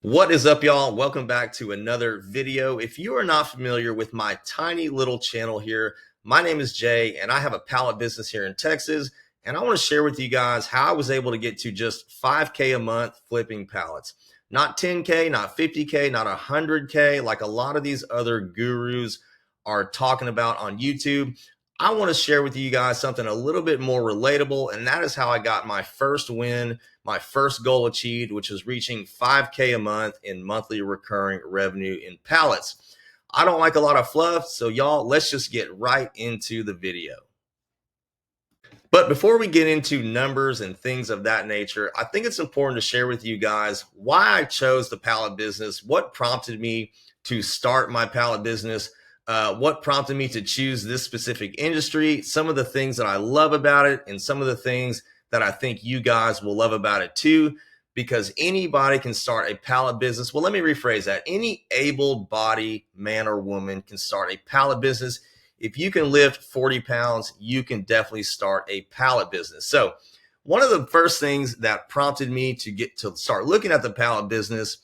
What is up, y'all? Welcome back to another video. If you are not familiar with my tiny little channel here, my name is Jay and I have a pallet business here in Texas. And I want to share with you guys how I was able to get to just 5K a month flipping pallets. Not 10K, not 50K, not 100K, like a lot of these other gurus are talking about on YouTube. I want to share with you guys something a little bit more relatable, and that is how I got my first win, my first goal achieved, which is reaching 5K a month in monthly recurring revenue in pallets. I don't like a lot of fluff, so y'all, let's just get right into the video. But before we get into numbers and things of that nature, I think it's important to share with you guys why I chose the pallet business, what prompted me to start my pallet business, what prompted me to choose this specific industry, some of the things that I love about it, and some of the things that I think you guys will love about it too, because anybody can start a pallet business. Well, let me rephrase that. Any able-bodied man or woman can start a pallet business. If you can lift 40 pounds, you can definitely start a pallet business. So one of the first things that prompted me to start looking at the pallet business,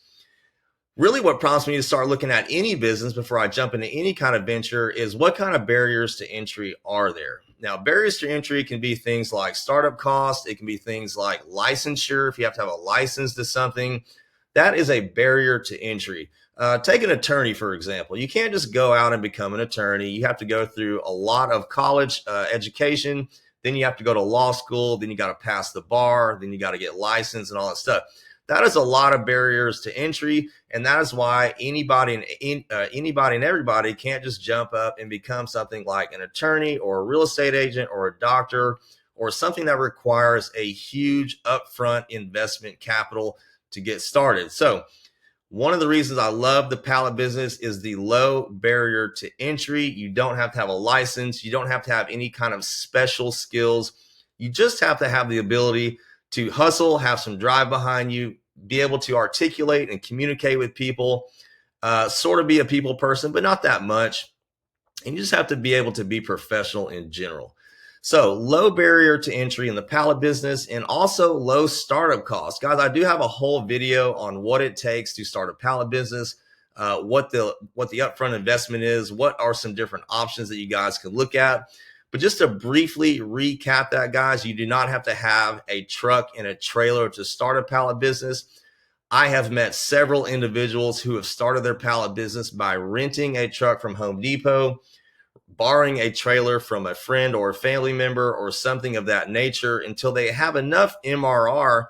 really what prompts me to start looking at any business before I jump into any kind of venture, is what kind of barriers to entry are there? Now, barriers to entry can be things like startup costs. It can be things like licensure. If you have to have a license to something, that is a barrier to entry. Take an attorney, for example. You can't just go out and become an attorney. You have to go through a lot of college education. Then you have to go to law school. Then you got to pass the bar. Then you got to get licensed and all that stuff. That is a lot of barriers to entry, and that is why anybody and everybody can't just jump up and become something like an attorney or a real estate agent or a doctor or something that requires a huge upfront investment capital to get started. So one of the reasons I love the pallet business is the low barrier to entry. You don't have to have a license. You don't have to have any kind of special skills. You just have to have the ability to hustle, have some drive behind you, be able to articulate and communicate with people, sort of be a people person, but not that much. And you just have to be able to be professional in general. So low barrier to entry in the pallet business, and also low startup costs. Guys, I do have a whole video on what it takes to start a pallet business, what the upfront investment is, what are some different options that you guys can look at. But just to briefly recap that, guys, you do not have to have a truck and a trailer to start a pallet business. I have met several individuals who have started their pallet business by renting a truck from Home Depot, borrowing a trailer from a friend or a family member or something of that nature until they have enough MRR,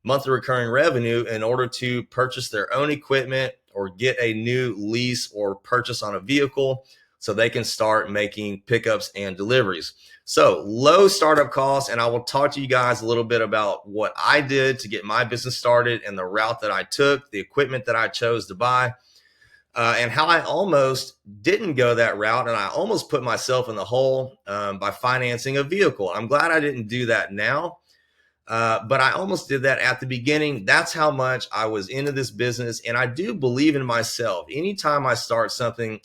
monthly recurring revenue, in order to purchase their own equipment or get a new lease or purchase on a vehicle so they can start making pickups and deliveries. So low startup costs, and I will talk to you guys a little bit about what I did to get my business started and the route that I took, the equipment that I chose to buy, and how I almost didn't go that route, and I almost put myself in the hole by financing a vehicle. I'm glad I didn't do that now, but I almost did that at the beginning. That's how much I was into this business, and I do believe in myself. Anytime I start something,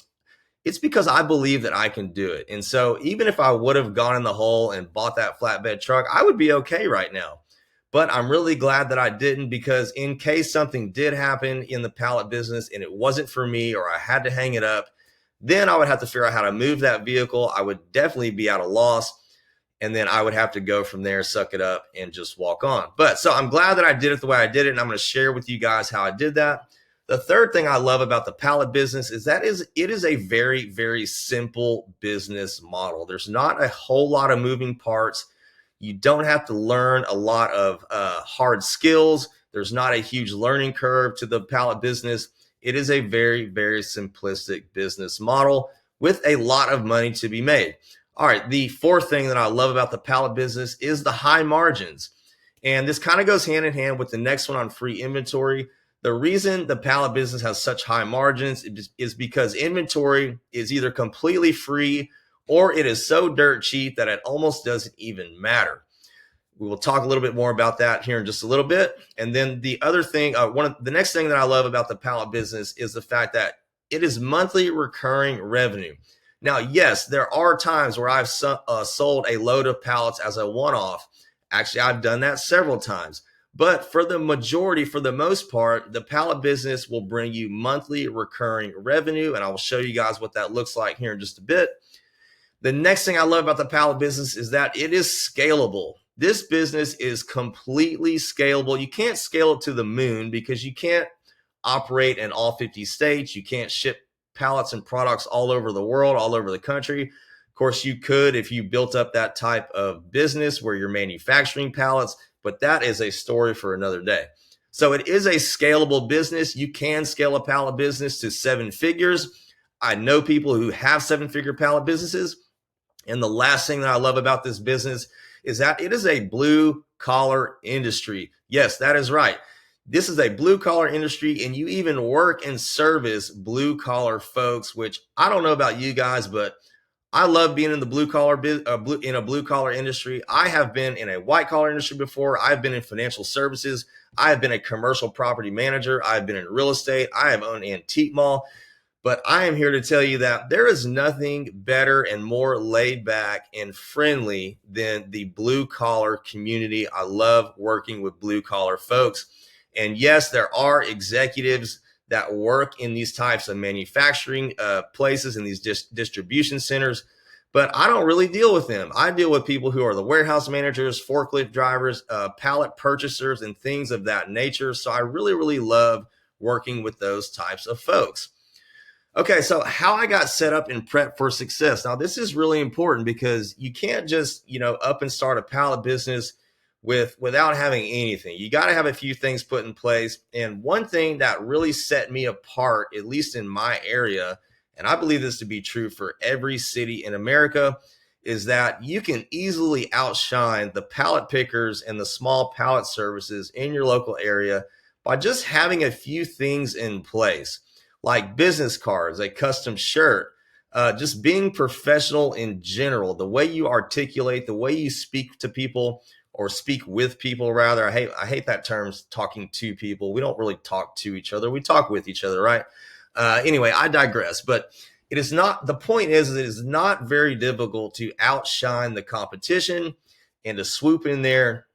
it's because I believe that I can do it. And so even if I would have gone in the hole and bought that flatbed truck, I would be okay right now. But I'm really glad that I didn't, because in case something did happen in the pallet business and it wasn't for me, or I had to hang it up, then I would have to figure out how to move that vehicle. I would definitely be at a loss. And then I would have to go from there, suck it up, and just walk on. But so I'm glad that I did it the way I did it. And I'm going to share with you guys how I did that. The third thing I love about the pallet business is that it is a very, very simple business model. There's not a whole lot of moving parts. You don't have to learn a lot of hard skills. There's not a huge learning curve to the pallet business. It is a very, very simplistic business model with a lot of money to be made. All right, the fourth thing that I love about the pallet business is the high margins. And this kind of goes hand in hand with the next one on free inventory. The reason the pallet business has such high margins is because inventory is either completely free or it is so dirt cheap that it almost doesn't even matter. We will talk a little bit more about that here in just a little bit. And then the other thing, the next thing that I love about the pallet business is the fact that it is monthly recurring revenue. Now, yes, there are times where I've sold a load of pallets as a one-off. Actually, I've done that several times. But for the majority, for the most part, the pallet business will bring you monthly recurring revenue. And I will show you guys what that looks like here in just a bit. The next thing I love about the pallet business is that it is scalable. This business is completely scalable. You can't scale it to the moon because you can't operate in all 50 states. You can't ship pallets and products all over the world, all over the country. Of course, you could if you built up that type of business where you're manufacturing pallets, but that is a story for another day. So it is a scalable business. You can scale a pallet business to 7 figures. I know people who have 7-figure pallet businesses. And the last thing that I love about this business is that it is a blue collar industry. Yes, that is right. This is a blue collar industry, and you even work and service blue collar folks, which I don't know about you guys, but I love being in the blue collar in a blue collar industry. I have been in a white collar industry before. I've been in financial services. I have been a commercial property manager. I've been in real estate. I have owned an antique mall. But I am here to tell you that there is nothing better and more laid back and friendly than the blue collar community. I love working with blue collar folks. And yes, there are executives that work in these types of manufacturing places and these distribution centers, but I don't really deal with them. I deal with people who are the warehouse managers, forklift drivers, pallet purchasers, and things of that nature. So I really, really love working with those types of folks. Okay, so how I got set up and prepped for success. Now, this is really important because you can't just, up and start a pallet business without having anything. You got to have a few things put in place. And one thing that really set me apart, at least in my area, and I believe this to be true for every city in America, is that you can easily outshine the pallet pickers and the small pallet services in your local area by just having a few things in place, like business cards, a custom shirt, just being professional in general, the way you articulate, the way you speak to people or speak with people rather. I hate that term, talking to people. We don't really talk to each other. We talk with each other, right? Anyway, I digress, but the point is it is not very difficult to outshine the competition and to swoop in there.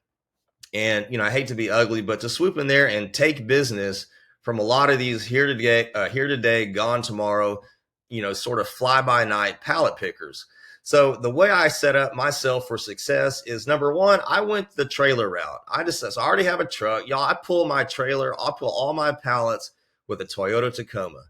And, I hate to be ugly, but to swoop in there and take business from a lot of these here today, gone tomorrow, sort of fly by night pallet pickers. So the way I set up myself for success is, number one, I went the trailer route. So I already have a truck. Y'all, I pull my trailer. I'll pull all my pallets with a Toyota Tacoma.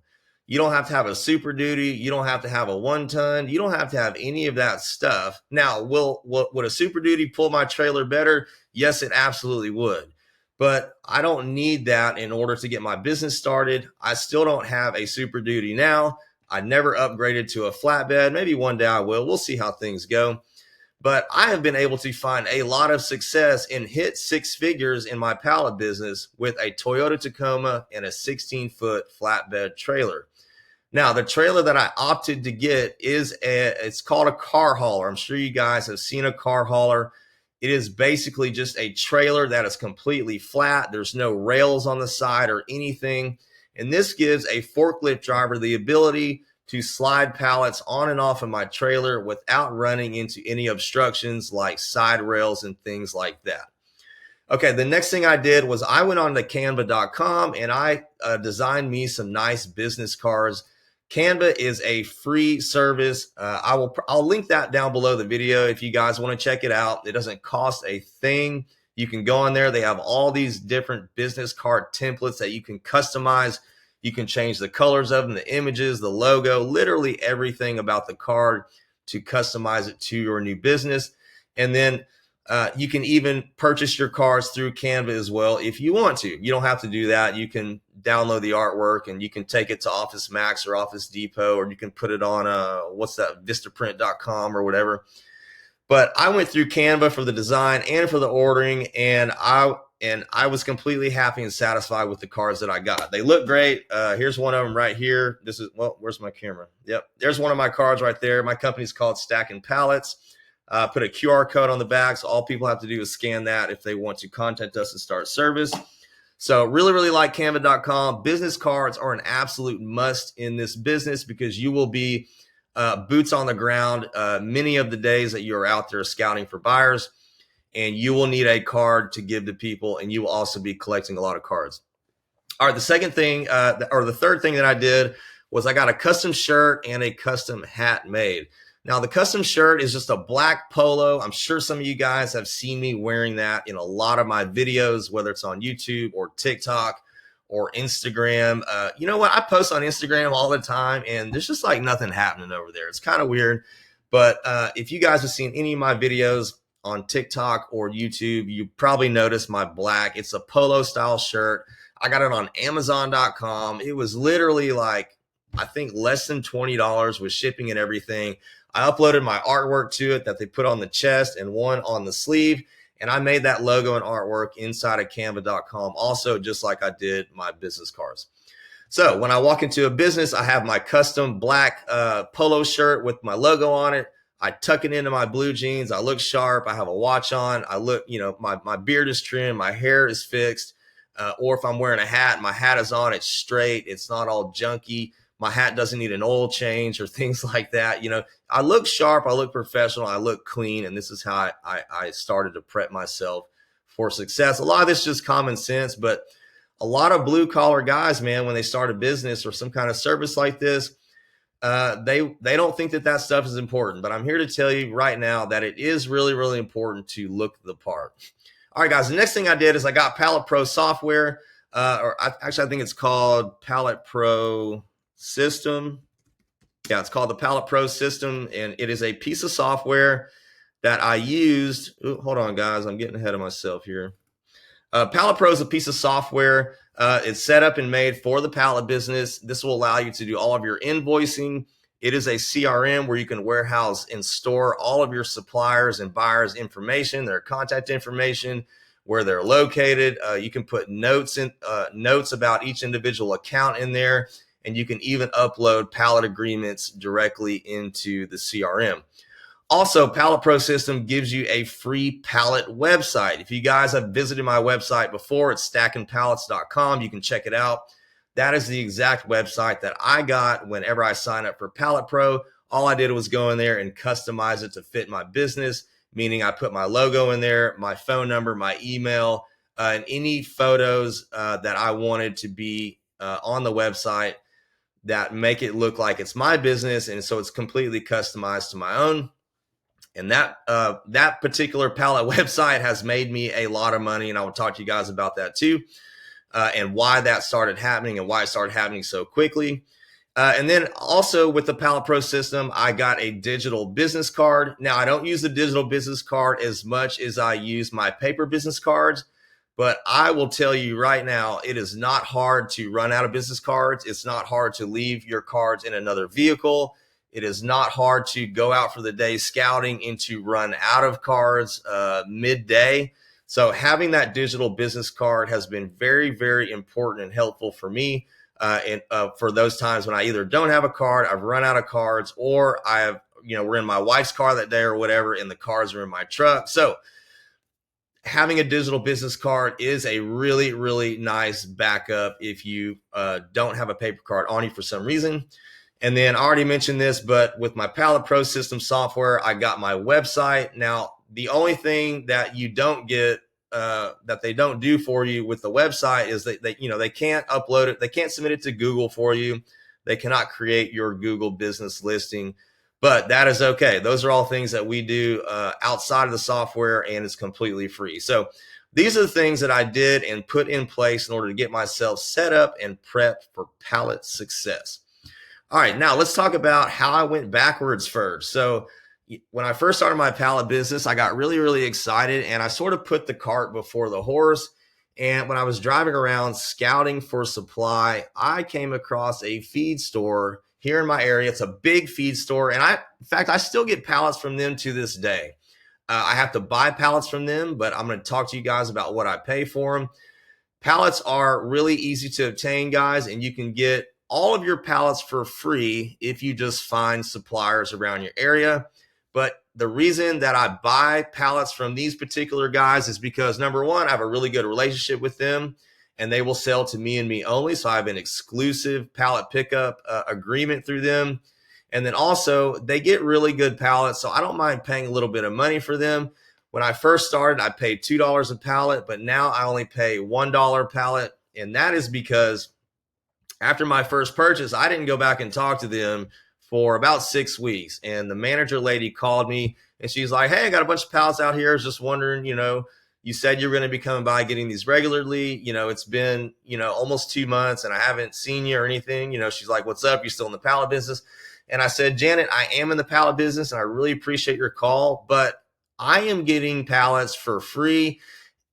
You don't have to have a Super Duty. You don't have to have a 1-ton. You don't have to have any of that stuff. Now, would a Super Duty pull my trailer better? Yes, it absolutely would. But I don't need that in order to get my business started. I still don't have a Super Duty now. I never upgraded to a flatbed. Maybe one day I will. We'll see how things go. But I have been able to find a lot of success and hit 6 figures in my pallet business with a Toyota Tacoma and a 16-foot flatbed trailer. Now, the trailer that I opted to get it's called a car hauler. I'm sure you guys have seen a car hauler. It is basically just a trailer that is completely flat. There's no rails on the side or anything. And this gives a forklift driver the ability to slide pallets on and off of my trailer without running into any obstructions like side rails and things like that. Okay, the next thing I did was I went on to canva.com and I designed me some nice business cards. Canva is a free service. I'll link that down below the video if you guys want to check it out. It doesn't cost a thing. You can go on there. They have all these different business card templates that you can customize. You can change the colors of them, the images, the logo, literally everything about the card to customize it to your new business. And then you can even purchase your cards through Canva as well if you want to. You don't have to do that. You can download the artwork and you can take it to Office Max or Office Depot, or you can put it on Vistaprint.com or whatever. But I went through Canva for the design and for the ordering, and I was completely happy and satisfied with the cards that I got. They look great. Here's one of them right here. Where's my camera? Yep, there's one of my cards right there. My company's called Stacking Pallets. Put a QR code on the back, so all people have to do is scan that if they want to contact us and start service. So really, really like Canva.com. Business cards are an absolute must in this business because you will be boots on the ground many of the days that you're out there scouting for buyers. and you will need a card to give to people, and you will also be collecting a lot of cards. All right, the second thing, or the third thing that I did was I got a custom shirt and a custom hat made. Now, the custom shirt is just a black polo. I'm sure some of you guys have seen me wearing that in a lot of my videos, whether it's on YouTube or TikTok or Instagram. You know what? I post on Instagram all the time, and there's just like nothing happening over there. It's kind of weird. But if you guys have seen any of my videos on TikTok or YouTube, you probably noticed my black. It's a polo style shirt. I got it on Amazon.com. It was literally like, I think less than $20 with shipping and everything. I uploaded my artwork to it that they put on the chest and one on the sleeve. And I made that logo and artwork inside of Canva.com also, just like I did my business cards. So when I walk into a business, I have my custom black polo shirt with my logo on it. I tuck it into my blue jeans. I look sharp. I have a watch on. I look, you know, my beard is trimmed. My hair is fixed. Or if I'm wearing a hat, my hat is on. It's straight. It's not all junky. My hat doesn't need an oil change or things like that. You know, I look sharp. I look professional. I look clean. And this is how I started to prep myself for success. A lot of this is just common sense, but a lot of blue collar guys, man, when they start a business or some kind of service like this, they don't think that stuff is important. But I'm here to tell you right now that it is really, really important to look the part. All right, guys, the next thing I did is I got Pallet Pro software, I think it's called Pallet Pro System. Yeah, it's called the Pallet Pro System, and it is a piece of software that I used. Ooh, hold on, guys, I'm getting ahead of myself here. Pallet Pro is a piece of software. It's set up and made for the pallet business. This will allow you to do all of your invoicing. It is a CRM where you can warehouse and store all of your suppliers and buyers' information, their contact information, where they're located. You can put notes about each individual account in there, and you can even upload pallet agreements directly into the CRM. Also, Pallet Pro System gives you a free pallet website. If you guys have visited my website before, it's stackingpallets.com. You can check it out. That is the exact website that I got whenever I signed up for Pallet Pro. All I did was go in there and customize it to fit my business, meaning I put my logo in there, my phone number, my email, and any photos that I wanted to be on the website that make it look like it's my business. And so it's completely customized to my own. And that particular pallet website has made me a lot of money, and I will talk to you guys about that too, and why that started happening and why it started happening so quickly. And then also with the Pallet Pro system, I got a digital business card. Now, I don't use the digital business card as much as I use my paper business cards, but I will tell you right now, it is not hard to run out of business cards. It's not hard to leave your cards in another vehicle. It is not hard to go out for the day scouting and to run out of cards midday. So having that digital business card has been very, very important and helpful for me. And for those times when I either don't have a card, I've run out of cards, or we're in my wife's car that day or whatever, and the cards are in my truck. So having a digital business card is a really, really nice backup if you don't have a paper card on you for some reason. And then I already mentioned this, but with my Pallet Pro System software, I got my website. Now, the only thing that you don't get, that they don't do for you with the website is that they can't upload it. They can't submit it to Google for you. They cannot create your Google business listing, but that is okay. Those are all things that we do outside of the software, and it's completely free. So these are the things that I did and put in place in order to get myself set up and prepped for pallet success. All right, now let's talk about how I went backwards first. So when I first started my pallet business, I got really, really excited, and I sort of put the cart before the horse. And when I was driving around scouting for supply, I came across a feed store here in my area. It's a big feed store, and in fact, I still get pallets from them to this day. I have to buy pallets from them, but I'm going to talk to you guys about what I pay for them. Pallets are really easy to obtain, guys, and you can get all of your pallets for free if you just find suppliers around your area. But the reason that I buy pallets from these particular guys is because, number one, I have a really good relationship with them, and they will sell to me and me only. So I have an exclusive pallet pickup agreement through them. And then also they get really good pallets, so I don't mind paying a little bit of money for them. When I first started, I paid $2 a pallet, but now I only pay $1 a pallet. And that is because after my first purchase, I didn't go back and talk to them for about 6 weeks. And the manager lady called me and she's like, "Hey, I got a bunch of pallets out here. I was just wondering, you said you were going to be coming by getting these regularly. It's been, almost 2 months and I haven't seen you or anything." She's like, "What's up? You still in the pallet business?" And I said, "Janet, I am in the pallet business and I really appreciate your call, but I am getting pallets for free.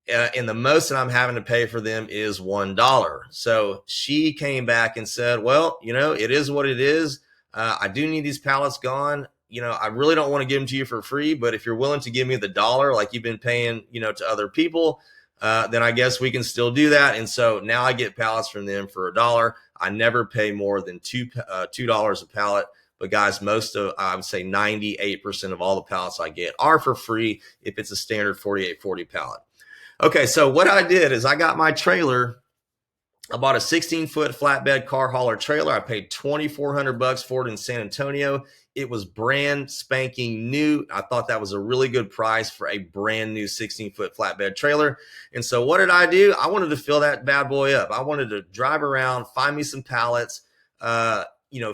And the most that I'm having to pay for them is $1. So she came back and said, "Well, it is what it is. I do need these pallets gone. I really don't want to give them to you for free, but if you're willing to give me the dollar like you've been paying, to other people, then I guess we can still do that." And so now I get pallets from them for $1. I never pay more than $2 a pallet. But guys, I would say 98% of all the pallets I get are for free if it's a standard 4840 pallet. Okay, so what I did is I got my trailer. I bought a 16-foot flatbed car hauler trailer. I paid $2,400 for it in San Antonio. It was brand spanking new. I thought that was a really good price for a brand new 16-foot flatbed trailer. And so what did I do? I wanted to fill that bad boy up. I wanted to drive around, find me some pallets,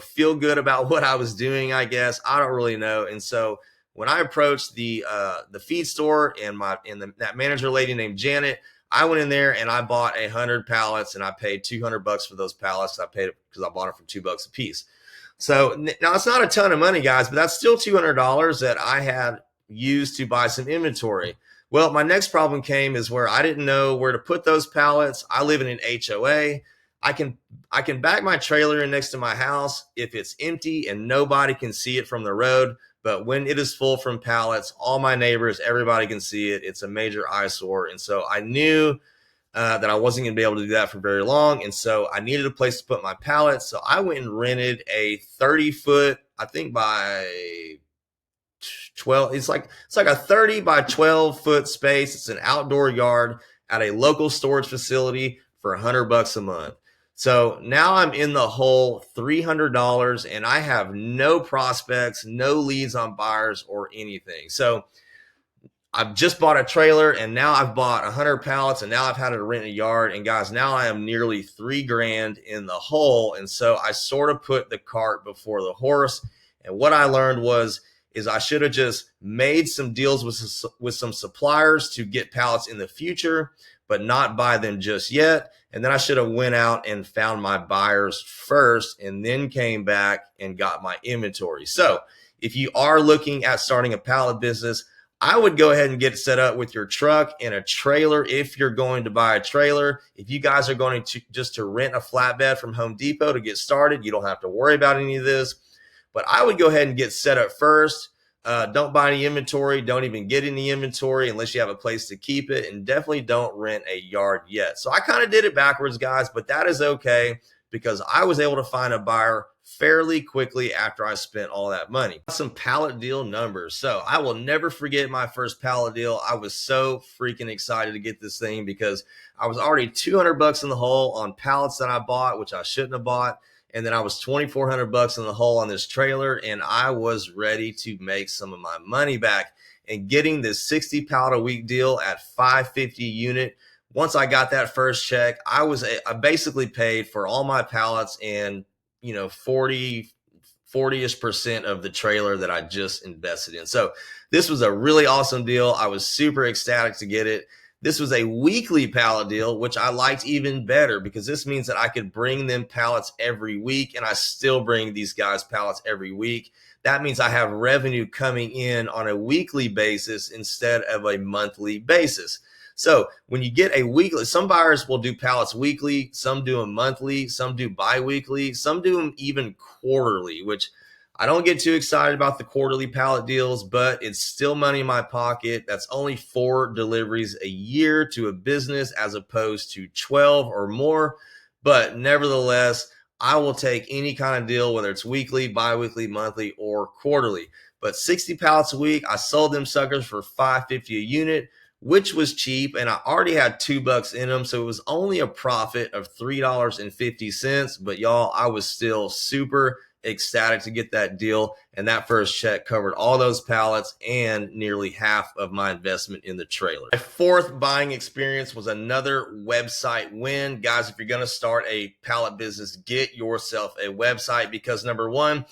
feel good about what I was doing, I guess. I don't really know. And so when I approached the feed store and that manager lady named Janet, I went in there and I bought 100 pallets and I paid $200 for those pallets. I paid it because I bought them for $2 a piece. So now it's not a ton of money, guys, but that's still $200 that I had used to buy some inventory. Well, my next problem came is where I didn't know where to put those pallets. I live in an HOA. I can back my trailer in next to my house if it's empty and nobody can see it from the road. But when it is full from pallets, all my neighbors, everybody can see it. It's a major eyesore. And so I knew that I wasn't going to be able to do that for very long. And so I needed a place to put my pallets. So I went and rented a 30-foot, I think by 12. It's like a 30 by 12-foot space. It's an outdoor yard at a local storage facility for $100 a month. So now I'm in the hole $300 and I have no prospects, no leads on buyers or anything. So I've just bought a trailer and now I've bought 100 pallets and now I've had to rent a yard. And guys, now I am nearly $3,000 in the hole. And so I sort of put the cart before the horse. And what I learned is I should have just made some deals with some suppliers to get pallets in the future, but not buy them just yet. And then I should have went out and found my buyers first and then came back and got my inventory. So if you are looking at starting a pallet business, I would go ahead and get set up with your truck and a trailer if you're going to buy a trailer. If you guys are going to just rent a flatbed from Home Depot to get started, you don't have to worry about any of this. But I would go ahead and get set up first. Don't buy any inventory. Don't even get any inventory unless you have a place to keep it. And definitely don't rent a yard yet. So I kind of did it backwards, guys, but that is okay because I was able to find a buyer fairly quickly after I spent all that money. Some pallet deal numbers. So I will never forget my first pallet deal. I was so freaking excited to get this thing because I was already $200 in the hole on pallets that I bought, which I shouldn't have bought. And then I was $2,400 in the hole on this trailer, and I was ready to make some of my money back. And getting this 60 pallet a week deal at $550 a unit. Once I got that first check, I basically paid for all my pallets and 40-ish% of the trailer that I just invested in. So this was a really awesome deal. I was super ecstatic to get it. This was a weekly pallet deal, which I liked even better because this means that I could bring them pallets every week, and I still bring these guys pallets every week. That means I have revenue coming in on a weekly basis instead of a monthly basis. So when you get a weekly, some buyers will do pallets weekly, some do them monthly, some do bi-weekly, some do them even quarterly, which I don't get too excited about the quarterly pallet deals, but it's still money in my pocket. That's only 4 deliveries a year to a business as opposed to 12 or more. But nevertheless, I will take any kind of deal, whether it's weekly, bi-weekly, monthly, or quarterly. But 60 pallets a week, I sold them suckers for $550 a unit, which was cheap, and I already had $2 in them, so it was only a profit of $3.50. But y'all, I was still super ecstatic to get that deal. And that first check covered all those pallets and nearly half of my investment in the trailer. My fourth buying experience was another website win. Guys, if you're going to start a pallet business, get yourself a website, because number one,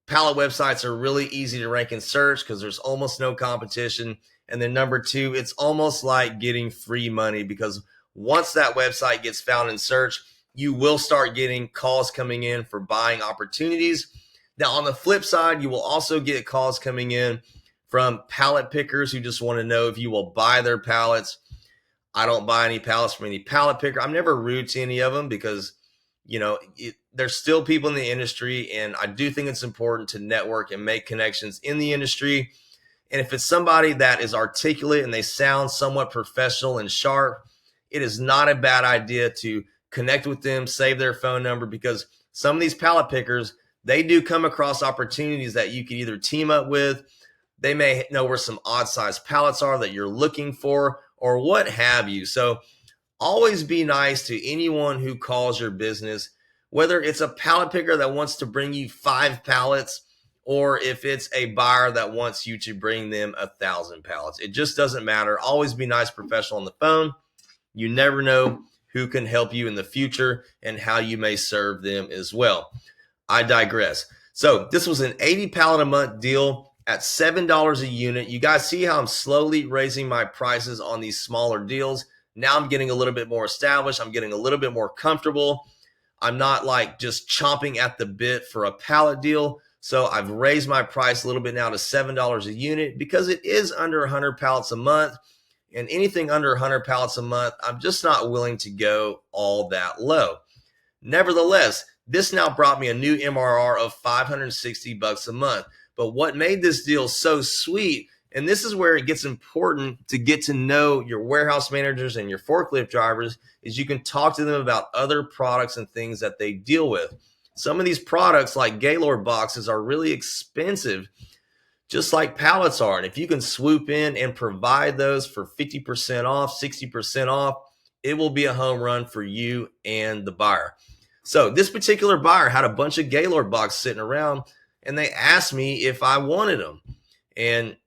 pallet websites are really easy to rank in search because there's almost no competition. And then number two, it's almost like getting free money, because once that website gets found in search, you will start getting calls coming in for buying opportunities. Now, on the flip side, you will also get calls coming in from pallet pickers who just want to know if you will buy their pallets. I don't buy any pallets from any pallet picker. I'm never rude to any of them, because there's still people in the industry, and I do think it's important to network and make connections in the industry. And if it's somebody that is articulate and they sound somewhat professional and sharp, it is not a bad idea to connect with them, save their phone number, because some of these pallet pickers, they do come across opportunities that you can either team up with. They may know where some odd size pallets are that you're looking for, or what have you. So always be nice to anyone who calls your business, whether it's a pallet picker that wants to bring you 5 pallets, or if it's a buyer that wants you to bring them 1,000 pallets. It just doesn't matter. Always be nice, professional on the phone. You never know who can help you in the future and how you may serve them as well. I digress. So this was an 80 pallet a month deal at $7 a unit. You guys see how I'm slowly raising my prices on these smaller deals. Now I'm getting a little bit more established. I'm getting a little bit more comfortable. I'm not like just chomping at the bit for a pallet deal. So I've raised my price a little bit now to $7 a unit, because it is under 100 pallets a month. And anything under 100 pallets a month, I'm just not willing to go all that low. Nevertheless, this now brought me a new MRR of $560 a month. But what made this deal so sweet, and this is where it gets important to get to know your warehouse managers and your forklift drivers, is you can talk to them about other products and things that they deal with. Some of these products, like Gaylord boxes, are really expensive, just like pallets are. And if you can swoop in and provide those for 50% off, 60% off, it will be a home run for you and the buyer. So this particular buyer had a bunch of Gaylord boxes sitting around, and they asked me if I wanted them. And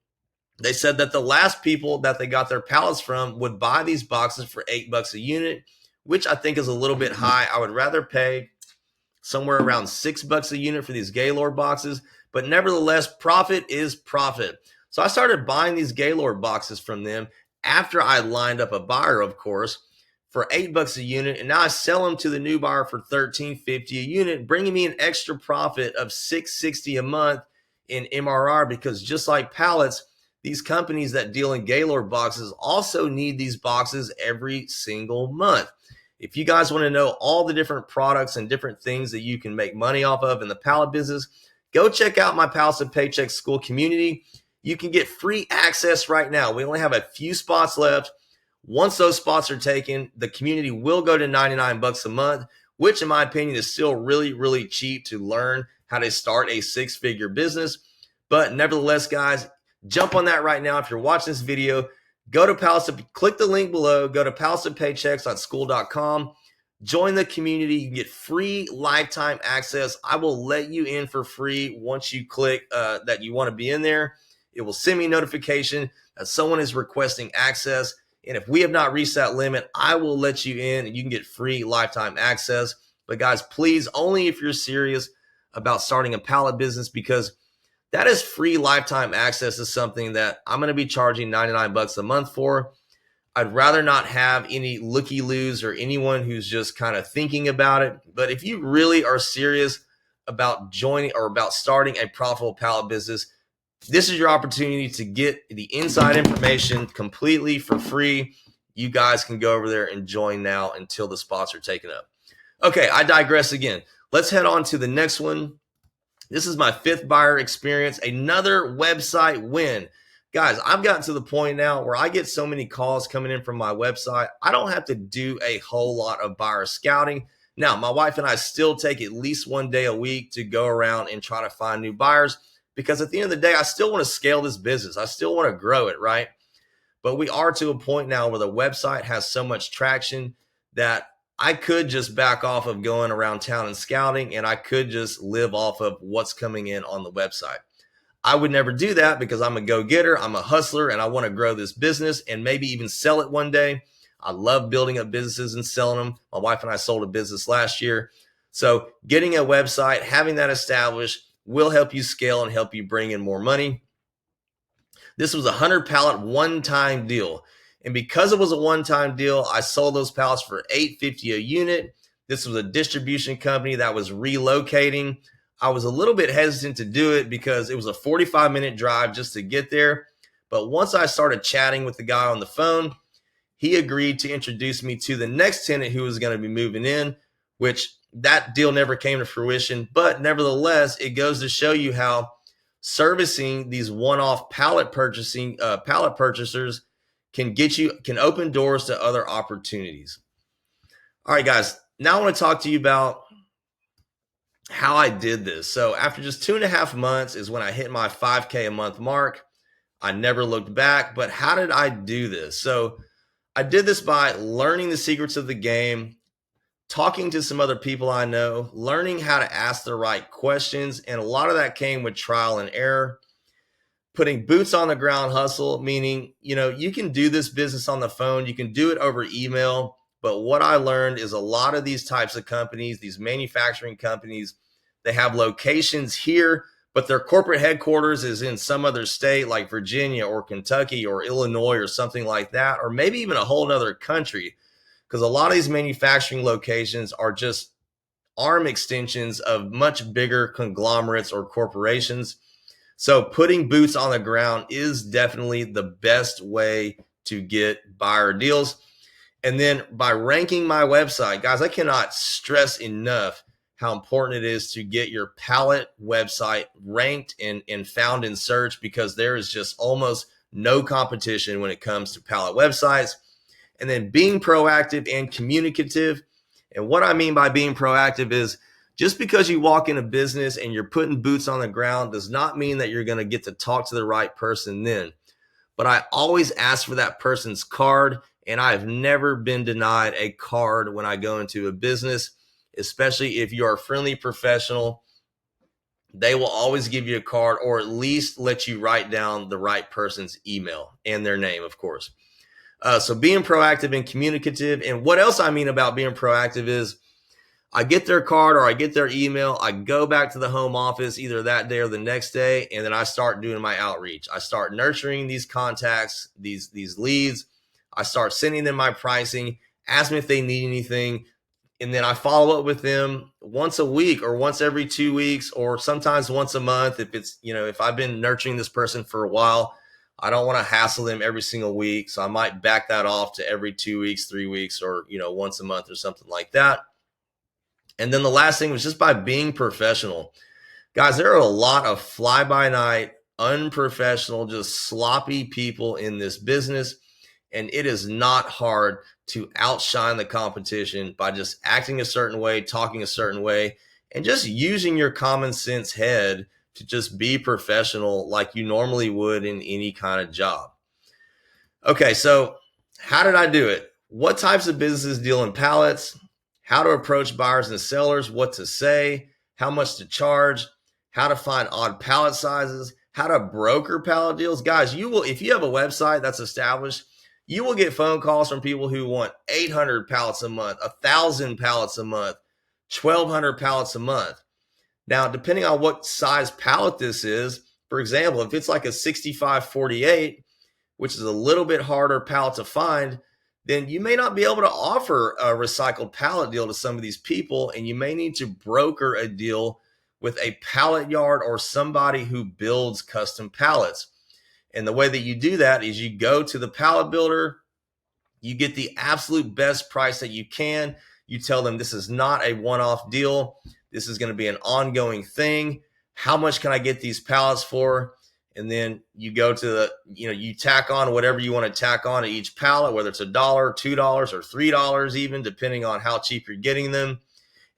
they said that the last people that they got their pallets from would buy these boxes for $8 a unit, which I think is a little bit high. I would rather pay somewhere around $6 a unit for these Gaylord boxes, but nevertheless, profit is profit. So I started buying these Gaylord boxes from them after I lined up a buyer, of course, for $8 a unit, and now I sell them to the new buyer for $13.50 a unit, bringing me an extra profit of $660 a month in MRR, because just like pallets, these companies that deal in Gaylord boxes also need these boxes every single month. If you guys want to know all the different products and different things that you can make money off of in the pallet business, go check out my Pallets and Paychecks school community. You can get free access right now. We only have a few spots left. Once those spots are taken, the community will go to $99 a month, which in my opinion is still really, really cheap to learn how to start a 6-figure business. But nevertheless, guys, jump on that right now. If you're watching this video, go to Pallets, click the link below, go to palletsandpaychecks.school.com, join the community. You can get free lifetime access. I will let you in for free once you click that you want to be in there. It will send me a notification that someone is requesting access. And if we have not reached that limit, I will let you in and you can get free lifetime access. But guys, please, only if you're serious about starting a pallet business, because that is free lifetime access to something that I'm going to be charging $99 a month for. I'd rather not have any looky-loos or anyone who's just kind of thinking about it. But if you really are serious about joining or about starting a profitable pallet business, this is your opportunity to get the inside information completely for free. You guys can go over there and join now until the spots are taken up. Okay, I digress again. Let's head on to the next one. This is my 5th buyer experience, another website win. Guys, I've gotten to the point now where I get so many calls coming in from my website, I don't have to do a whole lot of buyer scouting. Now, my wife and I still take at least one day a week to go around and try to find new buyers, because at the end of the day, I still want to scale this business. I still want to grow it, right? But we are to a point now where the website has so much traction that I could just back off of going around town and scouting, and I could just live off of what's coming in on the website. I would never do that because I'm a go-getter, I'm a hustler, and I want to grow this business and maybe even sell it one day. I love building up businesses and selling them. My wife and I sold a business last year. So getting a website, having that established will help you scale and help you bring in more money. This was a 100 pallet one-time deal. And because it was a one-time deal, I sold those pallets for $8.50 a unit. This was a distribution company that was relocating. I was a little bit hesitant to do it because it was a 45-minute drive just to get there. But once I started chatting with the guy on the phone, he agreed to introduce me to the next tenant who was going to be moving in, which that deal never came to fruition. But nevertheless, it goes to show you how servicing these one-off pallet purchasers can open doors to other opportunities. All right, guys, now I want to talk to you about how I did this. So after just 2.5 months is when I hit my 5K a month mark. I never looked back, but how did I do this? So I did this by learning the secrets of the game, talking to some other people I know, learning how to ask the right questions. And a lot of that came with trial and error, putting boots on the ground hustle, meaning, you can do this business on the phone, you can do it over email. But what I learned is a lot of these types of companies, these manufacturing companies, they have locations here, but their corporate headquarters is in some other state like Virginia or Kentucky or Illinois or something like that, or maybe even a whole nother country, because a lot of these manufacturing locations are just arm extensions of much bigger conglomerates or corporations. So putting boots on the ground is definitely the best way to get buyer deals. And then by ranking my website, guys, I cannot stress enough how important it is to get your pallet website ranked and found in search, because there is just almost no competition when it comes to pallet websites. And then being proactive and communicative. And what I mean by being proactive is just because you walk in a business and you're putting boots on the ground does not mean that you're going to get to talk to the right person then. But I always ask for that person's card, and I've never been denied a card when I go into a business, especially if you are a friendly professional. They will always give you a card, or at least let you write down the right person's email and their name, of course. So being proactive and communicative. And what else I mean about being proactive is I get their card or I get their email. I go back to the home office either that day or the next day, and then I start doing my outreach. I start nurturing these contacts, these leads. I start sending them my pricing, ask them if they need anything, and then I follow up with them once a week or once every 2 weeks or sometimes once a month. If it's, if I've been nurturing this person for a while, I don't want to hassle them every single week. So I might back that off to every 2 weeks, 3 weeks, or, once a month or something like that. And then the last thing was just by being professional. Guys, there are a lot of fly-by-night, unprofessional, just sloppy people in this business. And it is not hard to outshine the competition by just acting a certain way, talking a certain way, and just using your common sense head to just be professional like you normally would in any kind of job. Okay, so how did I do it? What types of businesses deal in pallets? How to approach buyers and sellers, what to say, how much to charge, how to find odd pallet sizes, how to broker pallet deals. Guys, if you have a website that's established, you will get phone calls from people who want 800 pallets a month, 1,000 pallets a month, 1,200 pallets a month. Now, depending on what size pallet this is, for example, if it's like a 6548, which is a little bit harder pallet to find, then you may not be able to offer a recycled pallet deal to some of these people, and you may need to broker a deal with a pallet yard or somebody who builds custom pallets. And the way that you do that is you go to the pallet builder, you get the absolute best price that you can. You tell them this is not a one-off deal. This is going to be an ongoing thing. How much can I get these pallets for? And then you go to you tack on whatever you want to tack on to each pallet, whether it's $1, $2, or $3 even, depending on how cheap you're getting them.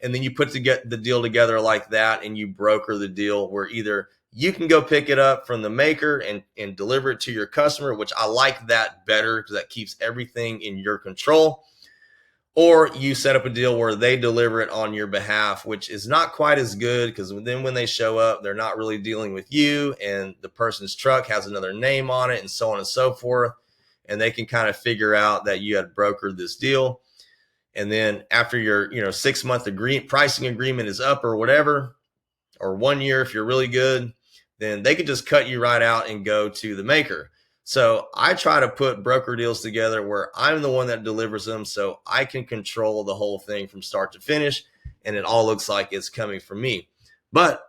And then you put the deal together like that, and you broker the deal where either you can go pick it up from the maker and deliver it to your customer, which I like that better because that keeps everything in your control. or you set up a deal where they deliver it on your behalf, which is not quite as good, because then when they show up, they're not really dealing with you, and the person's truck has another name on it, and so on and so forth. And they can kind of figure out that you had brokered this deal. And then after your 6-month pricing agreement is up or whatever, or 1 year if you're really good, then they could just cut you right out and go to the maker. So I try to put broker deals together where I'm the one that delivers them, so I can control the whole thing from start to finish, and it all looks like it's coming from me. But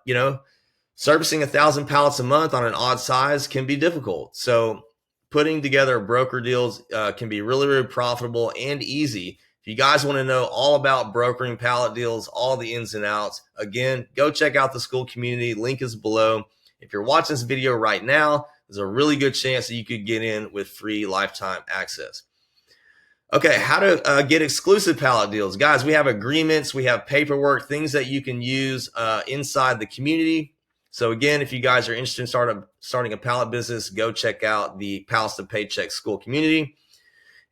servicing 1,000 pallets a month on an odd size can be difficult. So putting together broker deals can be really, really profitable and easy. If you guys want to know all about brokering pallet deals, all the ins and outs, again, go check out the school community. Link is below. If you're watching this video right now, there's a really good chance that you could get in with free lifetime access. Okay, how to get exclusive pallet deals. Guys, we have agreements, we have paperwork, things that you can use inside the community. So again, if you guys are interested in starting a pallet business, go check out the Pallets to Paycheck school community.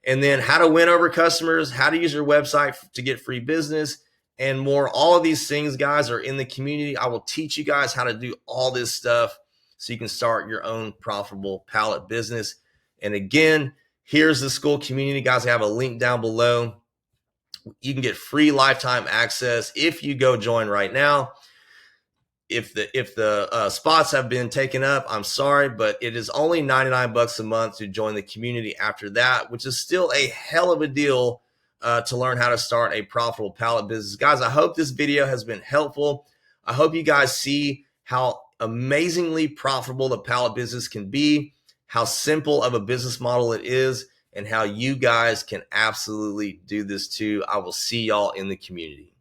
And then how to win over customers, how to use your website to get free business, and more. All of these things, guys, are in the community. I will teach you guys how to do all this stuff so you can start your own profitable pallet business. And again, here's the school community, guys. I have a link down below. You can get free lifetime access if you go join right now. If the spots have been taken up, I'm sorry, but it is only $99 a month to join the community after that, which is still a hell of a deal to learn how to start a profitable pallet business. Guys, I hope this video has been helpful. I hope you guys see how amazingly profitable the pallet business can be, how simple of a business model it is, and how you guys can absolutely do this too. I will see y'all in the community.